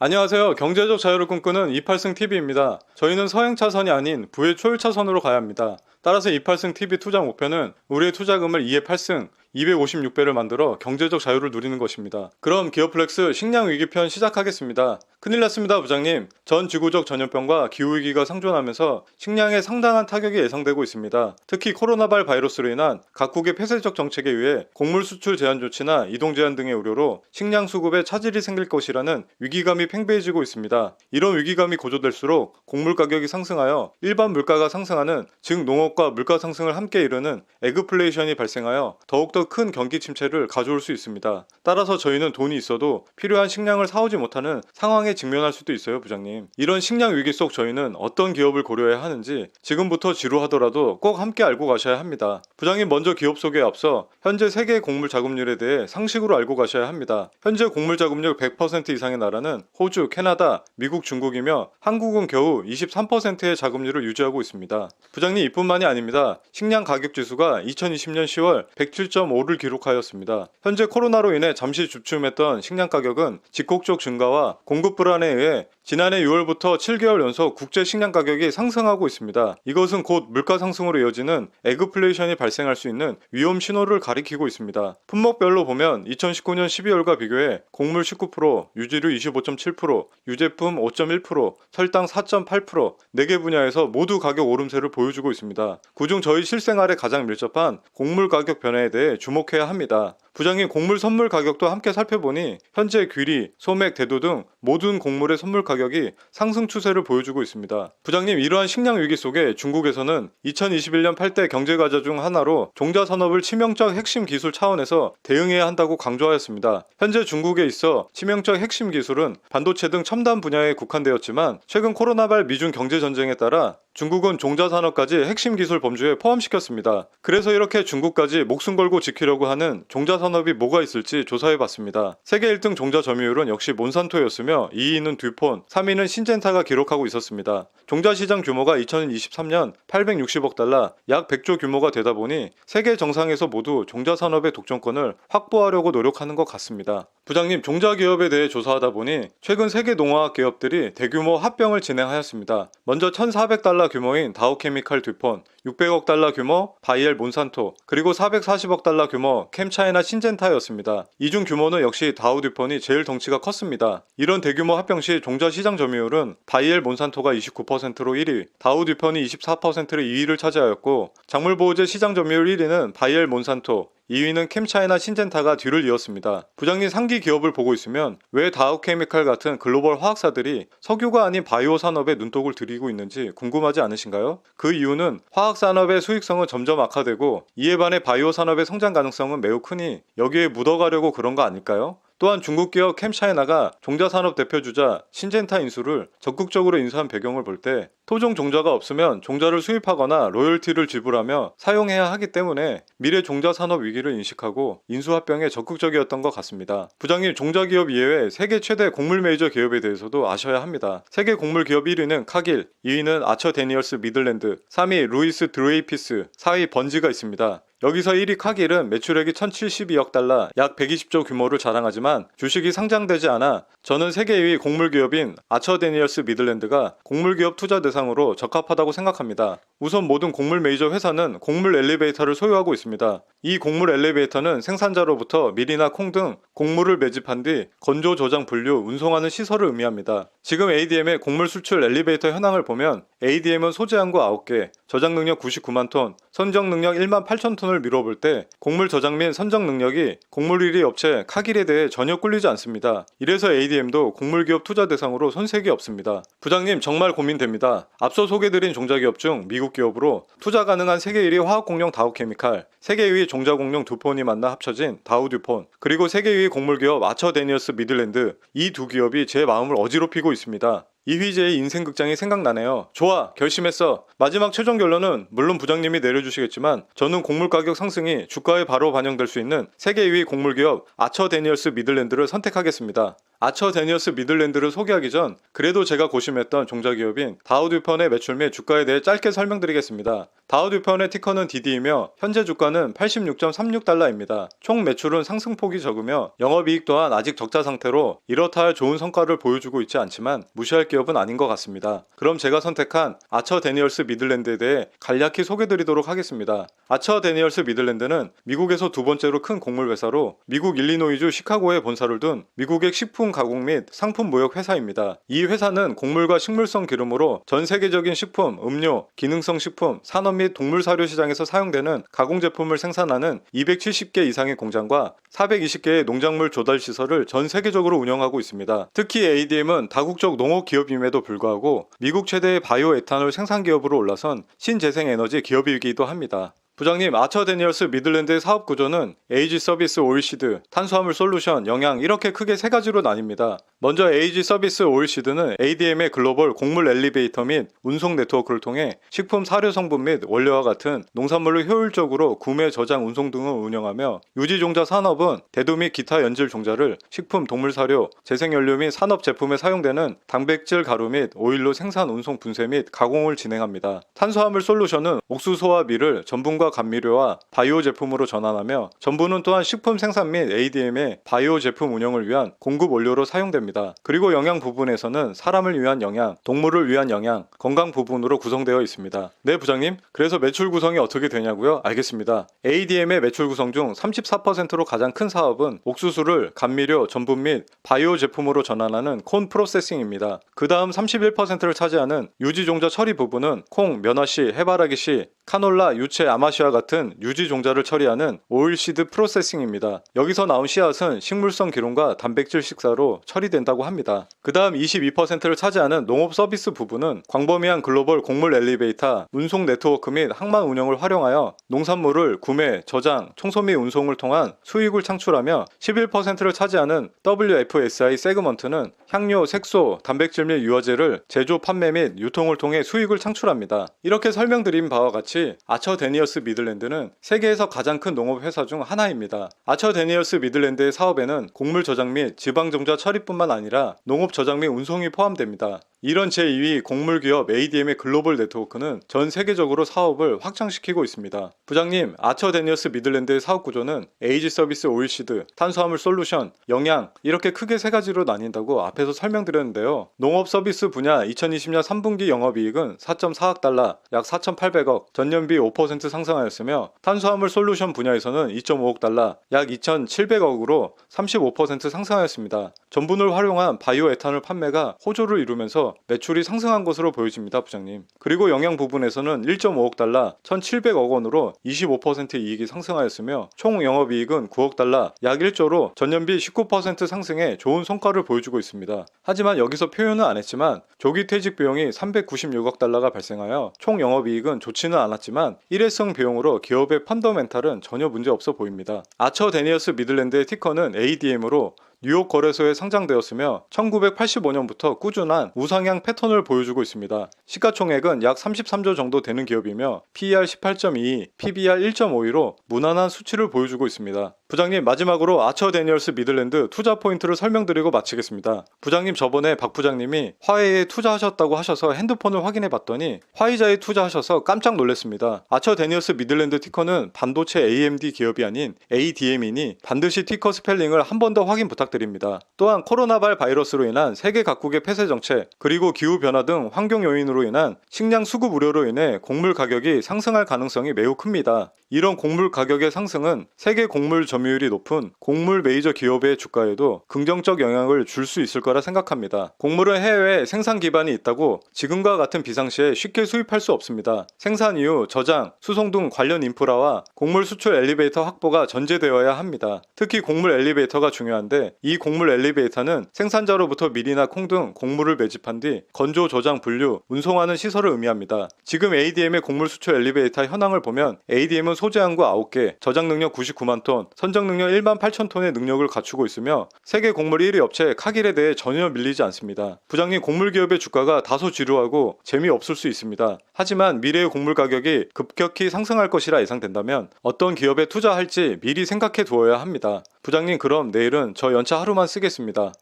안녕하세요. 경제적 자유를 꿈꾸는 28승 TV입니다. 저희는 서행 차선이 아닌 부의 초일 차선으로 가야 합니다. 따라서 28승 TV 투자 목표는 우리의 투자금을 2의 8승, 256배를 만들어 경제적 자유를 누리는 것입니다. 그럼 기어플렉스 식량 위기편 시작하겠습니다. 큰일 났습니다, 부장님. 전 지구적 전염병과 기후위기가 상존하면서 식량에 상당한 타격이 예상되고 있습니다. 특히 코로나 바이러스로 인한 각국의 폐쇄적 정책에 의해 곡물 수출 제한 조치나 이동 제한 등의 우려로 식량 수급에 차질이 생길 것이라는 위기감이 팽배해지고 있습니다. 이런 위기감이 고조될수록 곡물 가격이 상승하여 일반 물가가 상승하는, 즉 농업과 물가 상승을 함께 이루는 에그플레이션이 발생하여 더욱더 큰 경기 침체를 가져올 수 있습니다. 따라서 저희는 돈이 있어도 필요한 식량을 사오지 못하는 상황에 직면할 수도 있어요, 부장님. 이런 식량 위기 속 저희는 어떤 기업을 고려해야 하는지 지금부터 지루하더라도 꼭 함께 알고 가셔야 합니다. 부장님, 먼저 기업 소개에 앞서 현재 세계 곡물 자급률에 대해 상식으로 알고 가셔야 합니다. 현재 곡물 자급률 100% 이상의 나라는 호주, 캐나다, 미국, 중국이며 한국은 겨우 23%의 자급률을 유지하고 있습니다. 부장님, 이뿐만이 아닙니다. 식량 가격 지수가 2020년 10월 107.5를 기록하였습니다. 현재 코로나로 인해 잠시 주춤했던 식량 가격은 집콕적 증가와 공급 불안에 의해 지난해 6월부터 7개월 연속 국제 식량 가격이 상승하고 있습니다. 이것은 곧 물가 상승으로 이어지는 에그플레이션이 발생할 수 있는 위험 신호를 가리키고 있습니다. 품목별로 보면 2019년 12월과 비교해 곡물 19%, 유지류 25.7%, 유제품 5.1%, 설탕 4.8%, 4개 분야에서 모두 가격 오름세를 보여주고 있습니다. 그중 저희 실생활에 가장 밀접한 곡물 가격 변화에 대해 주목해야 합니다. 부장님, 곡물 선물 가격도 함께 살펴보니 현재 귀리, 소맥, 대두 등 모든 곡물의 선물 가격이 상승 추세를 보여주고 있습니다. 부장님, 이러한 식량 위기 속에 중국에서는 2021년 8대 경제과제 중 하나로 종자 산업을 치명적 핵심 기술 차원에서 대응해야 한다고 강조하였습니다. 현재 중국에 있어 치명적 핵심 기술은 반도체 등 첨단 분야에 국한되었지만 최근 코로나발 미중 경제 전쟁에 따라 중국은 종자 산업까지 핵심 기술 범주에 포함시켰습니다. 그래서 이렇게 중국까지 목숨 걸고 지키려고 하는 종자 산업이 뭐가 있을지 조사해봤습니다. 세계 1등 종자 점유율은 역시 몬산토였으며 2위는 듀폰, 3위는 신젠타가 기록하고 있었습니다. 종자 시장 규모가 2023년 860억 달러, 약 100조 규모가 되다 보니 세계 정상에서 모두 종자 산업의 독점권을 확보하려고 노력하는 것 같습니다. 부장님, 종자 기업에 대해 조사하다 보니 최근 세계 농화학 기업들이 대규모 합병을 진행하였습니다. 먼저 1,400달러 규모인 다우케미칼 듀폰, 600억 달러 규모 바이엘 몬산토, 그리고 440억 달러 규모 캠차이나 신젠타였습니다. 이중 규모는 역시 다우 듀폰이 제일 덩치가 컸습니다. 이런 대규모 합병 시 종자 시장 점유율은 바이엘 몬산토가 29%로 1위, 다우 듀폰이 24%로 2위를 차지하였고, 작물 보호제 시장 점유율 1위는 바이엘 몬산토, 2위는 캠차이나 신젠타가 뒤를 이었습니다. 부장님, 상기 기업을 보고 있으면 왜 다우케미칼 같은 글로벌 화학사들이 석유가 아닌 바이오 산업에 눈독을 들이고 있는지 궁금하지 않으신가요? 그 이유는 화학 산업의 수익성은 점점 악화되고 이에 반해 바이오 산업의 성장 가능성은 매우 크니 여기에 묻어가려고 그런 거 아닐까요? 또한 중국 기업 캠차이나가 종자산업 대표주자 신젠타 인수를 적극적으로 인수한 배경을 볼 때 토종 종자가 없으면 종자를 수입하거나 로열티를 지불하며 사용해야 하기 때문에 미래 종자산업 위기를 인식하고 인수합병에 적극적이었던 것 같습니다. 부장님, 종자기업 이외에 세계 최대 곡물 메이저 기업에 대해서도 아셔야 합니다. 세계 곡물 기업 1위는 카길, 2위는 아처 데니얼스 미들랜드, 3위 루이스 드레이피스, 4위 번지가 있습니다. 여기서 1위 카길은 매출액이 1,072억 달러, 약 120조 규모를 자랑하지만 주식이 상장되지 않아 저는 세계 2위 곡물기업인 아처 데니얼스 미들랜드가 곡물기업 투자 대상으로 적합하다고 생각합니다. 우선 모든 곡물 메이저 회사는 곡물 엘리베이터를 소유하고 있습니다. 이 곡물 엘리베이터는 생산자로부터 밀이나 콩 등 곡물을 매집한 뒤 건조, 저장, 분류, 운송하는 시설을 의미합니다. 지금 ADM의 곡물 수출 엘리베이터 현황을 보면 ADM은 소재 항구 9개, 저장 능력 99만 톤, 선정 능력 1만 8천 톤을 미뤄볼 때 곡물 저장 및 선정 능력이 곡물 1위 업체 카길에 대해 전혀 꿀리지 않습니다. 이래서 ADM도 곡물기업 투자 대상으로 손색이 없습니다. 부장님, 정말 고민됩니다. 앞서 소개드린 종자기업 중 미국 기업으로 투자 가능한 세계 1위 화학공룡 다우케미칼, 세계 2위 종자공룡 듀폰이 만나 합쳐진 다우듀폰, 그리고 세계 2위 곡물기업 아처 데니얼스 미들랜드, 이 두 기업이 제 마음을 어지럽히고 있습니다. 이휘재의 인생극장이 생각나네요. 좋아, 결심했어. 마지막 최종 결론은 물론 부장님이 내려주시겠지만 저는 곡물 가격 상승이 주가에 바로 반영될 수 있는 세계 2위 곡물기업 아처 데니얼스 미들랜드를 선택하겠습니다. 아처 데니어스 미들랜드를 소개하기 전 그래도 제가 고심했던 종자기업인 다우듀펀의 매출 및 주가에 대해 짧게 설명드리겠습니다. 다우듀펀의 티커는 DD이며 현재 주가는 86.36달러입니다. 총 매출은 상승폭이 적으며 영업이익 또한 아직 적자 상태로 이렇다 할 좋은 성과를 보여주고 있지 않지만 무시할 기업은 아닌 것 같습니다. 그럼 제가 선택한 아처 데니얼스 미들랜드에 대해 간략히 소개드리도록 하겠습니다. 아처 데니얼스 미들랜드는 미국에서 두 번째로 큰 곡물 회사로 미국 일리노이주 시카고에 본사를 둔 미국의 식품 가공 및 상품 무역 회사입니다. 이 회사는 곡물과 식물성 기름으로 전 세계적인 식품, 음료, 기능성 식품, 산업 및 동물 사료 시장에서 사용되는 가공 제품을 생산하는 270개 이상의 공장과 420개의 농작물 조달 시설을 전 세계적으로 운영하고 있습니다. 특히 ADM은 다국적 농업 기업임에도 불구하고 미국 최대의 바이오 에탄올 생산 기업으로 올라선 신재생 에너지 기업이기도 합니다. 부장님, 아처 데니얼스 미들랜드의 사업 구조는 에이지 서비스 오일시드, 탄수화물 솔루션, 영양 이렇게 크게 세 가지로 나뉩니다. 먼저 에이지 서비스 오일시드는 ADM의 글로벌 곡물 엘리베이터 및 운송 네트워크를 통해 식품 사료 성분 및 원료와 같은 농산물을 효율적으로 구매, 저장, 운송 등을 운영하며 유지종자 산업은 대두 및 기타 연질 종자를 식품, 동물 사료, 재생연료 및 산업 제품에 사용되는 단백질 가루 및 오일로 생산, 운송, 분쇄 및 가공을 진행합니다. 탄수화물 솔루션은 옥수수와 밀을 전분과 감미료와 바이오 제품으로 전환하며 전분은 또한 식품 생산 및 ADM의 바이오 제품 운영을 위한 공급 원료로 사용됩니다. 그리고 영양 부분에서는 사람을 위한 영양, 동물을 위한 영양, 건강 부분으로 구성되어 있습니다. 네, 부장님. 그래서 매출 구성이 어떻게 되냐고요? 알겠습니다. ADM의 매출 구성 중 34%로 가장 큰 사업은 옥수수를 감미료, 전분 및 바이오 제품으로 전환하는 콘 프로세싱입니다. 그 다음 31%를 차지하는 유지종자 처리 부분은 콩, 면화씨, 해바라기씨, 카놀라, 유채, 아마씨와 같은 유지 종자를 처리하는 오일시드 프로세싱입니다. 여기서 나온 씨앗은 식물성 기름과 단백질 식사로 처리된다고 합니다. 그 다음 22%를 차지하는 농업 서비스 부분은 광범위한 글로벌 곡물 엘리베이터, 운송 네트워크 및 항만 운영을 활용하여 농산물을 구매, 저장, 청소 및 운송을 통한 수익을 창출하며 11%를 차지하는 WFSI 세그먼트는 향료, 색소, 단백질 및 유화제를 제조, 판매 및 유통을 통해 수익을 창출합니다. 이렇게 설명드린 바와 같이 아처 데니얼스 미들랜드는 세계에서 가장 큰 농업 회사 중 하나입니다. 아처 데니얼스 미들랜드의 사업에는 곡물 저장 및 지방종자 처리뿐만 아니라 농업 저장 및 운송이 포함됩니다. 이런 제2위 곡물 기업 ADM의 글로벌 네트워크는 전 세계적으로 사업을 확장시키고 있습니다. 부장님, 아처 데니얼스 미들랜드의 사업 구조는 에이지 서비스 오일시드, 탄수화물 솔루션, 영양 이렇게 크게 세 가지로 나뉜다고 앞에서 설명드렸는데요. 농업 서비스 분야 2020년 3분기 영업이익은 4.4억 달러, 약 4,800억, 전년비 5% 상승하였으며 탄수화물 솔루션 분야에서는 2.5억 달러, 약 2,700억으로 35% 상승하였습니다. 전분을 활용한 바이오 에탄올 판매가 호조를 이루면서 매출이 상승한 것으로 보여집니다, 부장님. 그리고 영양 부분에서는 1.5억 달러, 1,700억 원으로 25% 이익이 상승하였으며 총 영업이익은 9억 달러, 약 1조로 전년비 19% 상승에 좋은 성과를 보여주고 있습니다. 하지만 여기서 표현은 안 했지만 조기 퇴직 비용이 396억 달러가 발생하여 총 영업이익은 좋지는 않았지만 일회성 비용으로 기업의 펀더멘탈은 전혀 문제 없어 보입니다. 아처 데니얼스 미들랜드의 티커는 ADM으로 뉴욕 거래소에 상장되었으며 1985년부터 꾸준한 우상향 패턴을 보여주고 있습니다. 시가총액은 약 33조 정도 되는 기업이며 PER 18.22, PBR 1.52로 무난한 수치를 보여주고 있습니다. 부장님, 마지막으로 아처 데니얼스 미들랜드 투자 포인트를 설명드리고 마치겠습니다. 부장님, 저번에 박 부장님이 화웨이에 투자하셨다고 하셔서 핸드폰을 확인해 봤더니 화이자에 투자하셔서 깜짝 놀랐습니다. 아처 데니얼스 미들랜드 티커는 반도체 AMD 기업이 아닌 ADM이니 반드시 티커 스펠링을 한 번 더 확인 부탁드립니다. 또한 코로나발 바이러스로 인한 세계 각국의 폐쇄 정책, 그리고 기후변화 등 환경 요인으로 인한 식량 수급 우려로 인해 곡물 가격이 상승할 가능성이 매우 큽니다. 이런 곡물 가격의 상승은 세계 곡물 점유율이 높은 곡물 메이저 기업의 주가에도 긍정적 영향을 줄 수 있을 거라 생각합니다. 곡물은 해외에 생산 기반이 있다고 지금과 같은 비상시에 쉽게 수입할 수 없습니다. 생산 이후 저장, 수송 등 관련 인프라와 곡물 수출 엘리베이터 확보가 전제되어야 합니다. 특히 곡물 엘리베이터가 중요한데 이 곡물 엘리베이터는 생산자로부터 밀이나 콩 등 곡물을 매집한 뒤 건조, 저장, 분류, 운송하는 시설을 의미합니다. 지금 ADM의 곡물 수출 엘리베이터 현황을 보면 ADM은 소재 항구 9개, 저장 능력 99만 톤, 선적 능력 1만 8천 톤의 능력을 갖추고 있으며 세계 곡물 1위 업체 카길에 대해 전혀 밀리지 않습니다. 부장님, 곡물 기업의 주가가 다소 지루하고 재미없을 수 있습니다. 하지만 미래의 곡물 가격이 급격히 상승할 것이라 예상된다면 어떤 기업에 투자할지 미리 생각해 두어야 합니다. 부장님, 그럼 내일은 저 연차 하루만 쓰겠습니다.